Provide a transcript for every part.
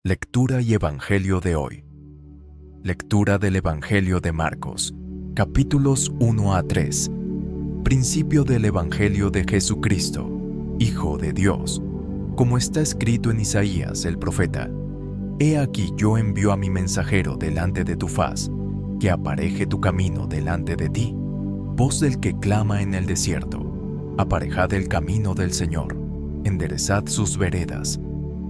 Lectura y Evangelio de hoy. Lectura del Evangelio de Marcos, capítulos 1 a 3. Principio del Evangelio de Jesucristo, Hijo de Dios, como está escrito en Isaías el profeta: He aquí yo envío a mi mensajero delante de tu faz, que apareje tu camino delante de ti. Voz del que clama en el desierto: aparejad el camino del Señor, enderezad sus veredas.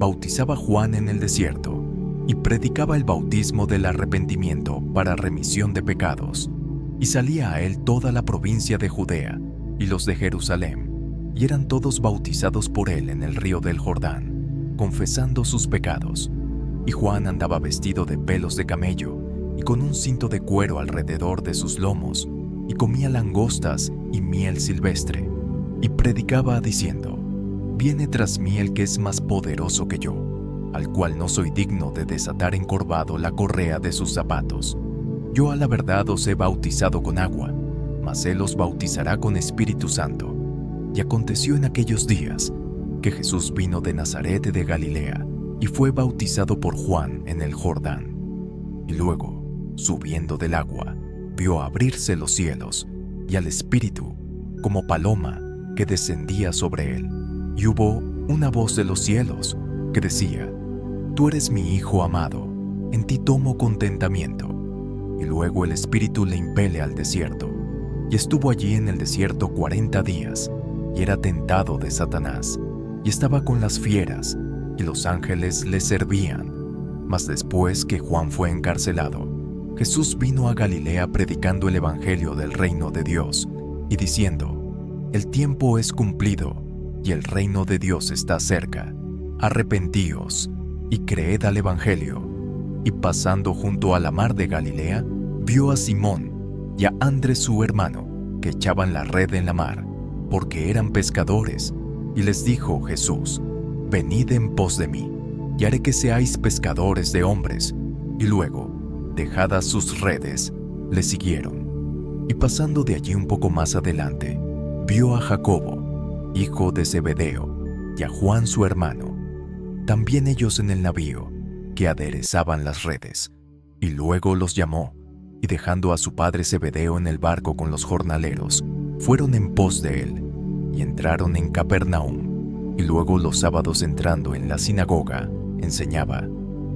Bautizaba Juan en el desierto, y predicaba el bautismo del arrepentimiento para remisión de pecados. Y salía a él toda la provincia de Judea, y los de Jerusalén, y eran todos bautizados por él en el río del Jordán, confesando sus pecados. Y Juan andaba vestido de pelos de camello, y con un cinto de cuero alrededor de sus lomos, y comía langostas y miel silvestre, y predicaba diciendo: Viene tras mí el que es más poderoso que yo, al cual no soy digno de desatar encorvado la correa de sus zapatos. Yo a la verdad os he bautizado con agua, mas él os bautizará con Espíritu Santo. Y aconteció en aquellos días que Jesús vino de Nazaret de Galilea, y fue bautizado por Juan en el Jordán. Y luego, subiendo del agua, vio abrirse los cielos, y al Espíritu, como paloma, que descendía sobre él. Y hubo una voz de los cielos que decía: Tú eres mi Hijo amado, en ti tomo contentamiento. Y luego el Espíritu le impele al desierto, y estuvo allí en el desierto 40 días, y era tentado de Satanás, y estaba con las fieras, y los ángeles le servían. Mas después que Juan fue encarcelado, Jesús vino a Galilea predicando el Evangelio del reino de Dios, y diciendo: El tiempo es cumplido, y el reino de Dios está cerca. Arrepentíos, y creed al Evangelio. Y pasando junto a la mar de Galilea, vio a Simón y a Andrés su hermano, que echaban la red en la mar, porque eran pescadores. Y les dijo Jesús: Venid en pos de mí, y haré que seáis pescadores de hombres. Y luego, dejadas sus redes, le siguieron. Y pasando de allí un poco más adelante, vio a Jacobo, hijo de Zebedeo, y a Juan su hermano, también ellos en el navío, que aderezaban las redes. Y luego los llamó, y dejando a su padre Zebedeo en el barco con los jornaleros, fueron en pos de él, y entraron en Capernaum. Y luego los sábados, entrando en la sinagoga, enseñaba,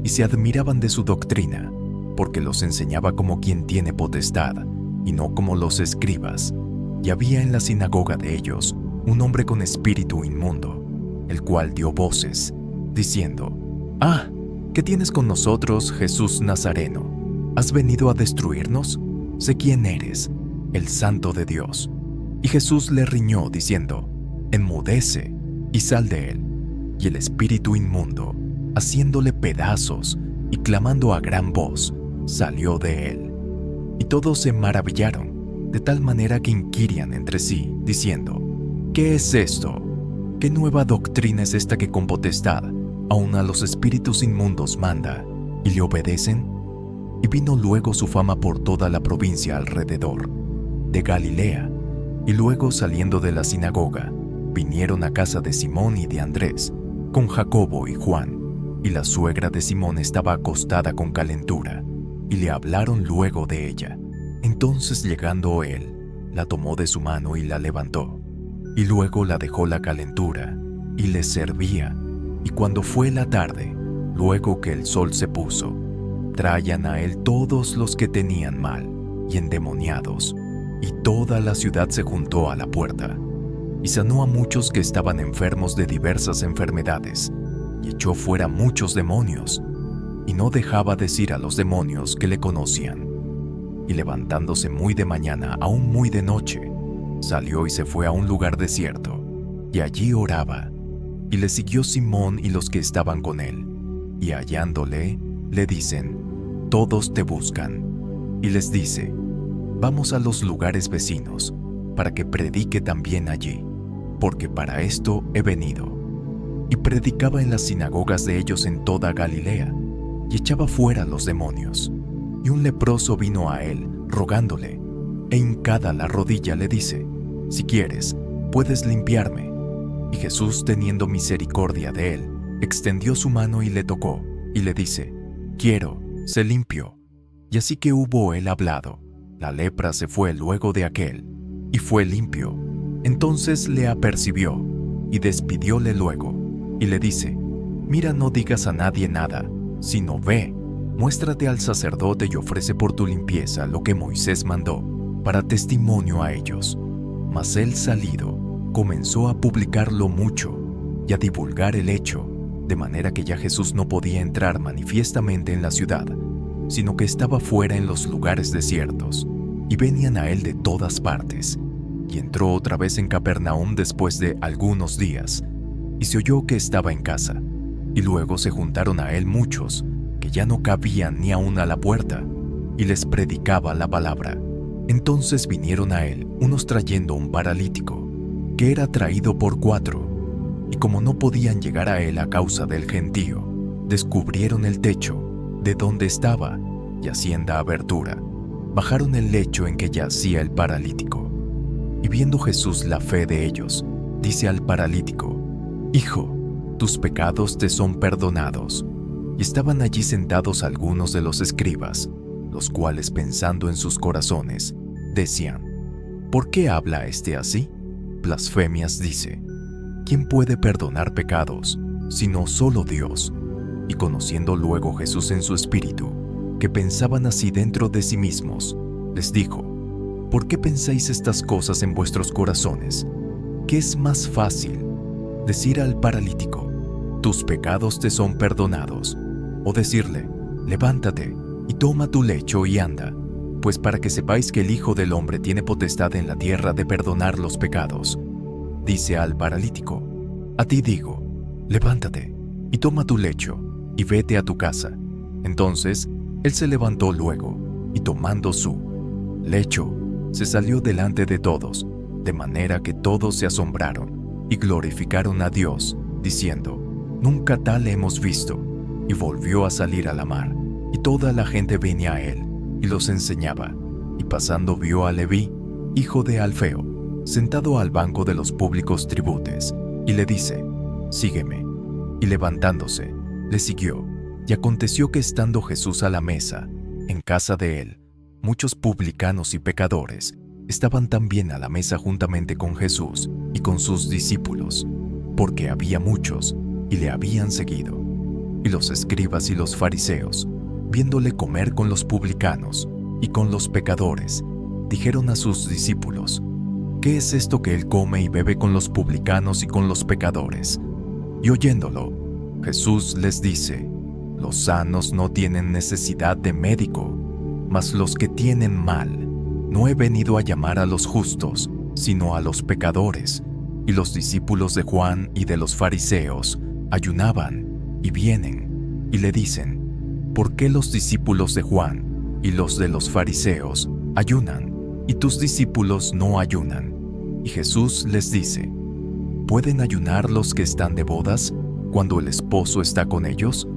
y se admiraban de su doctrina, porque los enseñaba como quien tiene potestad, y no como los escribas. Y había en la sinagoga de ellos un hombre con espíritu inmundo, el cual dio voces, diciendo: «Ah, ¿qué tienes con nosotros, Jesús Nazareno? ¿Has venido a destruirnos? Sé quién eres, el Santo de Dios». Y Jesús le riñó, diciendo: «Enmudece, y sal de él». Y el espíritu inmundo, haciéndole pedazos y clamando a gran voz, salió de él. Y todos se maravillaron, de tal manera que inquirían entre sí, diciendo: «¿Qué es esto? ¿Qué nueva doctrina es esta que con potestad aun a los espíritus inmundos manda, y le obedecen?» Y vino luego su fama por toda la provincia alrededor de Galilea. Y luego, saliendo de la sinagoga, vinieron a casa de Simón y de Andrés, con Jacobo y Juan. Y la suegra de Simón estaba acostada con calentura, y le hablaron luego de ella. Entonces, llegando él, la tomó de su mano y la levantó. Y luego la dejó la calentura, y les servía. Y cuando fue la tarde, luego que el sol se puso, traían a él todos los que tenían mal y endemoniados, y toda la ciudad se juntó a la puerta. Y sanó a muchos que estaban enfermos de diversas enfermedades, y echó fuera muchos demonios, y no dejaba decir a los demonios que le conocían. Y levantándose muy de mañana, aún muy de noche, salió y se fue a un lugar desierto, y allí oraba. Y le siguió Simón y los que estaban con él, y hallándole, le dicen: «Todos te buscan». Y les dice: «Vamos a los lugares vecinos, para que predique también allí, porque para esto he venido». Y predicaba en las sinagogas de ellos en toda Galilea, y echaba fuera los demonios. Y un leproso vino a él, rogándole, e hincada la rodilla le dice: «Si quieres, puedes limpiarme». Y Jesús, teniendo misericordia de él, extendió su mano y le tocó, y le dice: «Quiero, sé limpio». Y así que hubo él hablado, la lepra se fue luego de aquel, y fue limpio. Entonces le apercibió, y despidióle luego, y le dice: «Mira, no digas a nadie nada, sino ve, muéstrate al sacerdote y ofrece por tu limpieza lo que Moisés mandó, para testimonio a ellos». Mas él, salido, comenzó a publicarlo mucho y a divulgar el hecho, de manera que ya Jesús no podía entrar manifiestamente en la ciudad, sino que estaba fuera en los lugares desiertos, y venían a él de todas partes. Y entró otra vez en Capernaum después de algunos días, y se oyó que estaba en casa. Y luego se juntaron a él muchos, que ya no cabían ni aun a la puerta, y les predicaba la palabra. Entonces vinieron a él unos trayendo un paralítico, que era traído por 4, y como no podían llegar a él a causa del gentío, descubrieron el techo de donde estaba, y haciendo abertura, bajaron el lecho en que yacía el paralítico. Y viendo Jesús la fe de ellos, dice al paralítico: «Hijo, tus pecados te son perdonados». Y estaban allí sentados algunos de los escribas, los cuales, pensando en sus corazones, decían: «¿Por qué habla este así? Blasfemias dice. ¿Quién puede perdonar pecados, sino solo Dios?». Y conociendo luego Jesús en su espíritu, que pensaban así dentro de sí mismos, les dijo: «¿Por qué pensáis estas cosas en vuestros corazones? ¿Qué es más fácil, decir al paralítico: tus pecados te son perdonados, o decirle: levántate y toma tu lecho y anda? Pues para que sepáis que el Hijo del Hombre tiene potestad en la tierra de perdonar los pecados». Dice al paralítico: «A ti digo, levántate y toma tu lecho y vete a tu casa». Entonces él se levantó luego, y tomando su lecho, se salió delante de todos, de manera que todos se asombraron y glorificaron a Dios, diciendo: «Nunca tal hemos visto». Y volvió a salir a la mar, y toda la gente venía a él, y los enseñaba. Y pasando vio a Leví, hijo de Alfeo, sentado al banco de los públicos tributes, y le dice: «Sígueme». Y levantándose, le siguió. Y aconteció que estando Jesús a la mesa, en casa de él, muchos publicanos y pecadores estaban también a la mesa juntamente con Jesús y con sus discípulos, porque había muchos, y le habían seguido. Y los escribas y los fariseos, viéndole comer con los publicanos y con los pecadores, dijeron a sus discípulos: «¿Qué es esto que él come y bebe con los publicanos y con los pecadores?». Y oyéndolo, Jesús les dice: «Los sanos no tienen necesidad de médico, mas los que tienen mal. No he venido a llamar a los justos, sino a los pecadores». Y los discípulos de Juan y de los fariseos ayunaban, y vienen, y le dicen: «¿Por qué los discípulos de Juan y los de los fariseos ayunan, y tus discípulos no ayunan?». Y Jesús les dice: ¿pueden ayunar los que están de bodas cuando el esposo está con ellos?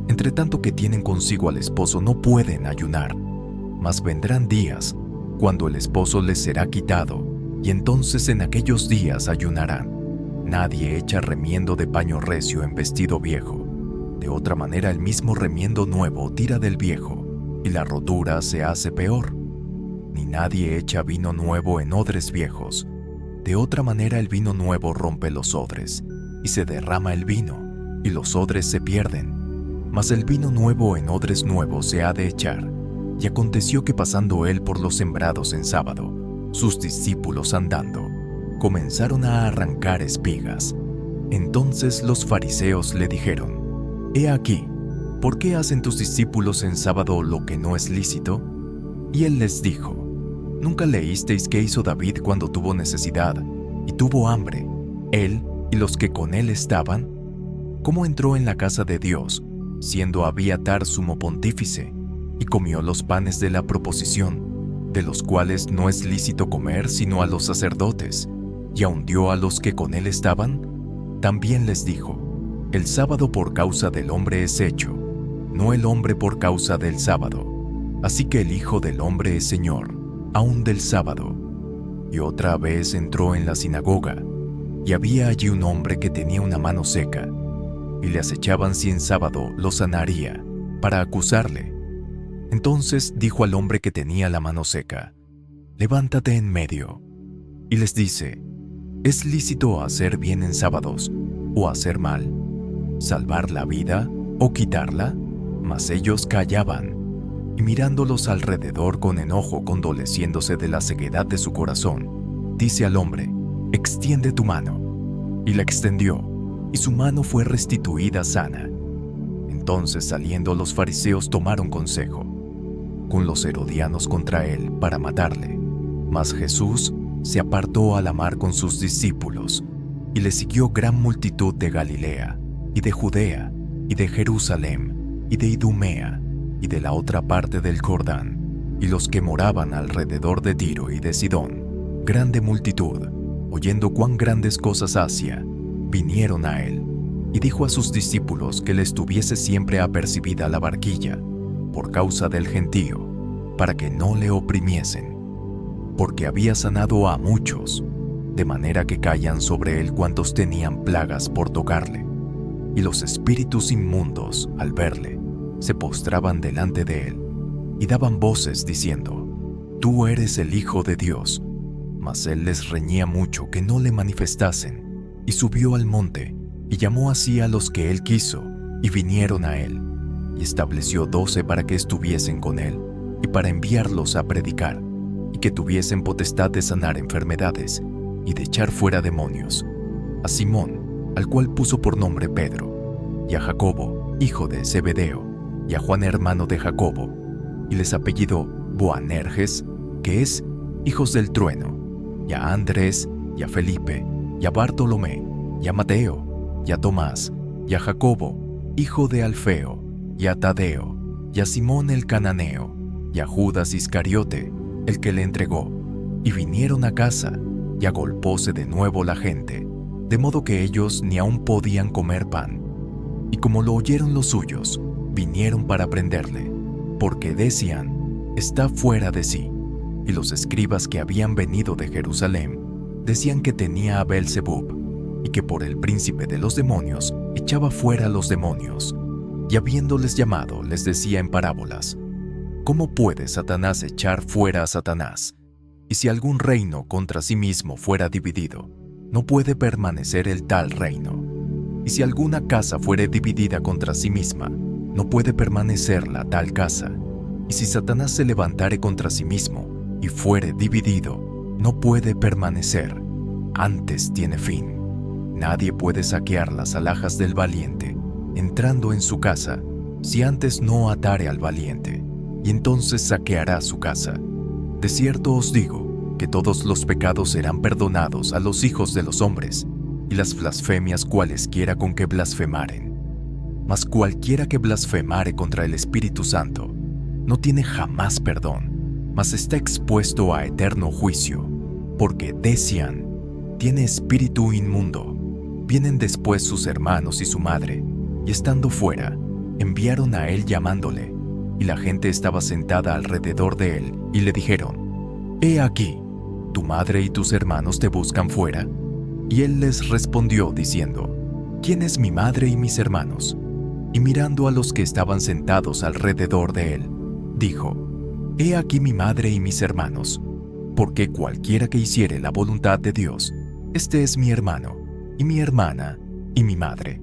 Entre tanto que tienen consigo al esposo no pueden ayunar. Mas vendrán días cuando el esposo les será quitado, y entonces en aquellos días ayunarán. Nadie echa remiendo de paño recio en vestido viejo. De otra manera el mismo remiendo nuevo tira del viejo, y la rotura se hace peor. Ni nadie echa vino nuevo en odres viejos. De otra manera el vino nuevo rompe los odres, y se derrama el vino, y los odres se pierden. Mas el vino nuevo en odres nuevos se ha de echar. Y aconteció que pasando él por los sembrados en sábado, sus discípulos andando, comenzaron a arrancar espigas. Entonces los fariseos le dijeron: «He aquí, ¿por qué hacen tus discípulos en sábado lo que no es lícito?». Y él les dijo: «¿Nunca leísteis qué hizo David cuando tuvo necesidad y tuvo hambre, él y los que con él estaban? ¿Cómo entró en la casa de Dios, siendo Abiatar sumo pontífice, y comió los panes de la proposición, de los cuales no es lícito comer sino a los sacerdotes, y aun dio a los que con él estaban?». También les dijo: «El sábado por causa del hombre es hecho, no el hombre por causa del sábado. Así que el Hijo del Hombre es Señor, aun del sábado». Y otra vez entró en la sinagoga, y había allí un hombre que tenía una mano seca. y le acechaban si en sábado lo sanaría, para acusarle. Entonces dijo al hombre que tenía la mano seca: «Levántate en medio». Y les dice: ¿Es lícito hacer bien en sábados o hacer mal? ¿Salvar la vida o quitarla? Mas ellos callaban. Y mirándolos alrededor con enojo, condoleciéndose de la ceguedad de su corazón, dice al hombre: «Extiende tu mano». Y la extendió, y su mano fue restituida sana. Entonces, saliendo los fariseos, tomaron consejo con los herodianos contra él para matarle. Mas Jesús se apartó a la mar con sus discípulos, y le siguió gran multitud de Galilea, y de Judea, y de Jerusalén, y de Idumea, y de la otra parte del Jordán, y los que moraban alrededor de Tiro y de Sidón. Grande multitud, oyendo cuán grandes cosas hacía, vinieron a él, y dijo a sus discípulos que le estuviese siempre apercibida la barquilla, por causa del gentío, para que no le oprimiesen, porque había sanado a muchos, de manera que caían sobre él cuantos tenían plagas por tocarle. Y los espíritus inmundos, al verle, se postraban delante de él, y daban voces diciendo: «Tú eres el Hijo de Dios». Mas él les reñía mucho que no le manifestasen, y subió al monte, y llamó así a los que él quiso, y vinieron a él, y estableció 12 para que estuviesen con él, y para enviarlos a predicar, y que tuviesen potestad de sanar enfermedades, y de echar fuera demonios: a Simón, al cual puso por nombre Pedro, y a Jacobo, hijo de Zebedeo, y a Juan hermano de Jacobo, y les apellidó Boanerges, que es hijos del trueno, y a Andrés, y a Felipe, y a Bartolomé, y a Mateo, y a Tomás, y a Jacobo, hijo de Alfeo, y a Tadeo, y a Simón el cananeo, y a Judas Iscariote, el que le entregó. Y vinieron a casa, y agolpóse de nuevo la gente, de modo que ellos ni aun podían comer pan. Y como lo oyeron los suyos, vinieron para prenderle, porque decían: «Está fuera de sí». Y los escribas que habían venido de Jerusalén decían que tenía a Beelzebub, y que por el príncipe de los demonios echaba fuera a los demonios. Y habiéndoles llamado, les decía en parábolas: ¿Cómo puede Satanás echar fuera a Satanás? Y si algún reino contra sí mismo fuera dividido, no puede permanecer el tal reino. Y si alguna casa fuere dividida contra sí misma, no puede permanecer la tal casa. Y si Satanás se levantare contra sí mismo y fuere dividido, no puede permanecer, antes tiene fin. Nadie puede saquear las alhajas del valiente, entrando en su casa, si antes no atare al valiente, y entonces saqueará su casa. De cierto os digo que todos los pecados serán perdonados a los hijos de los hombres, y las blasfemias cualesquiera con que blasfemaren. Mas cualquiera que blasfemare contra el Espíritu Santo no tiene jamás perdón, mas está expuesto a eterno juicio, porque decían: «Tiene espíritu inmundo». Vienen después sus hermanos y su madre, y estando fuera, enviaron a él llamándole, y la gente estaba sentada alrededor de él, y le dijeron: «He aquí, tu madre y tus hermanos te buscan fuera». Y él les respondió diciendo: «¿Quién es mi madre y mis hermanos?». Y mirando a los que estaban sentados alrededor de él, dijo: «He aquí mi madre y mis hermanos, porque cualquiera que hiciere la voluntad de Dios, este es mi hermano, y mi hermana, y mi madre».